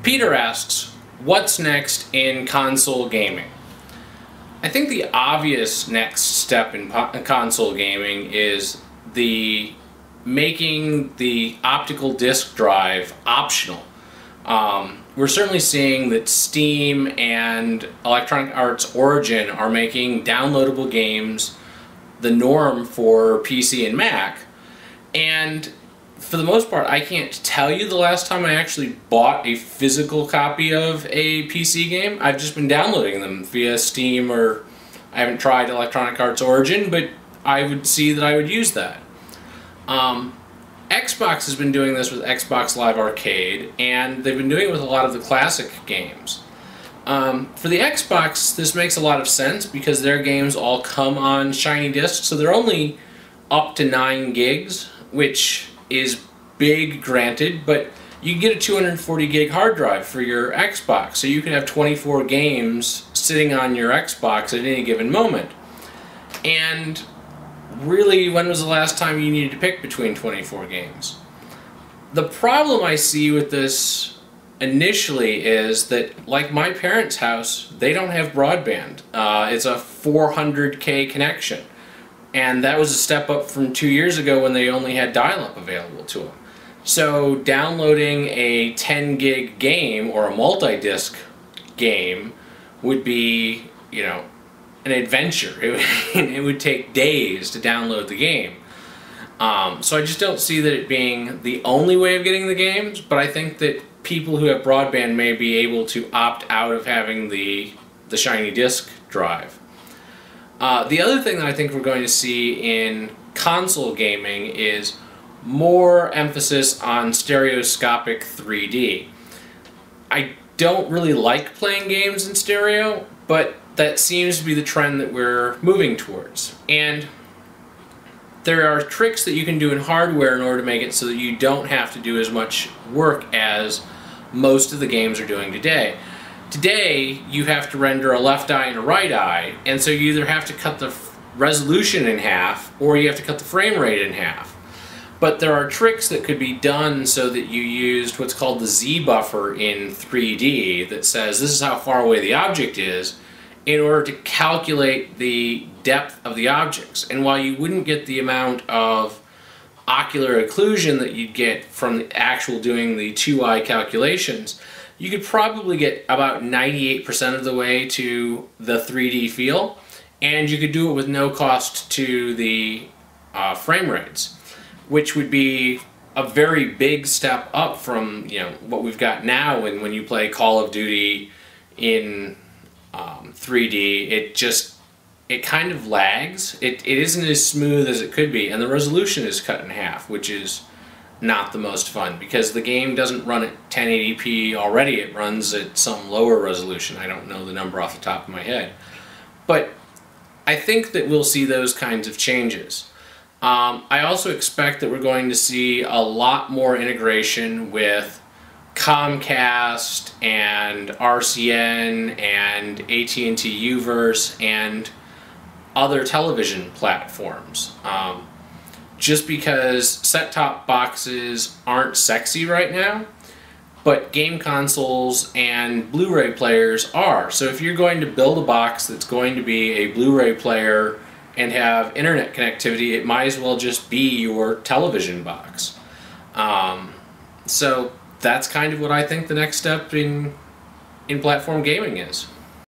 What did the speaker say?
Peter asks, what's next in console gaming? I think the obvious next step in console gaming is making the optical disc drive optional. We're certainly seeing that Steam and Electronic Arts Origin are making downloadable games the norm for PC and Mac, and for the most part I can't tell you the last time I actually bought a physical copy of a PC game. I've just been downloading them via Steam, or I haven't tried Electronic Arts Origin, but I would see that I would use that. Xbox has been doing this with Xbox Live Arcade, and they've been doing it with a lot of the classic games. For the Xbox, this makes a lot of sense because their games all come on shiny discs, so they're only up to 9 gigs, which is big, granted, but you can get a 240 gig hard drive for your Xbox, so you can have 24 games sitting on your Xbox at any given moment. And really, when was the last time you needed to pick between 24 games? The problem I see with this initially is that, like my parents' house, they don't have broadband. It's a 400K connection, and that was a step up from 2 years ago when they only had dial-up available to them. So downloading a 10 gig game or a multi-disc game would be, you know, an adventure. It would take days to download the game. So I just don't see that it being the only way of getting the games, but I think that people who have broadband may be able to opt out of having the shiny disc drive. The other thing that I think we're going to see in console gaming is more emphasis on stereoscopic 3D. I don't really like playing games in stereo, but that seems to be the trend that we're moving towards. And there are tricks that you can do in hardware in order to make it so that you don't have to do as much work as most of the games are doing today. Today, you have to render a left eye and a right eye, and so you either have to cut the resolution in half or you have to cut the frame rate in half. But there are tricks that could be done so that you used what's called the Z buffer in 3D that says this is how far away the object is in order to calculate the depth of the objects. And while you wouldn't get the amount of ocular occlusion that you'd get from the actual doing the 2-eye calculations, you could probably get about 98% of the way to the 3D feel, and you could do it with no cost to the frame rates, which would be a very big step up from, you know, what we've got now. And when you play Call of Duty in 3D, it kind of lags. It isn't as smooth as it could be, and the resolution is cut in half, which is not the most fun because the game doesn't run at 1080p already. It runs at some lower resolution. I don't know the number off the top of my head, but I think that we'll see those kinds of changes. I also expect that we're going to see a lot more integration with Comcast and RCN and AT&T Uverse and other television platforms. Just because set-top boxes aren't sexy right now, but game consoles and Blu-ray players are. So if you're going to build a box that's going to be a Blu-ray player and have internet connectivity, it might as well just be your television box. So that's kind of what I think the next step in platform gaming is.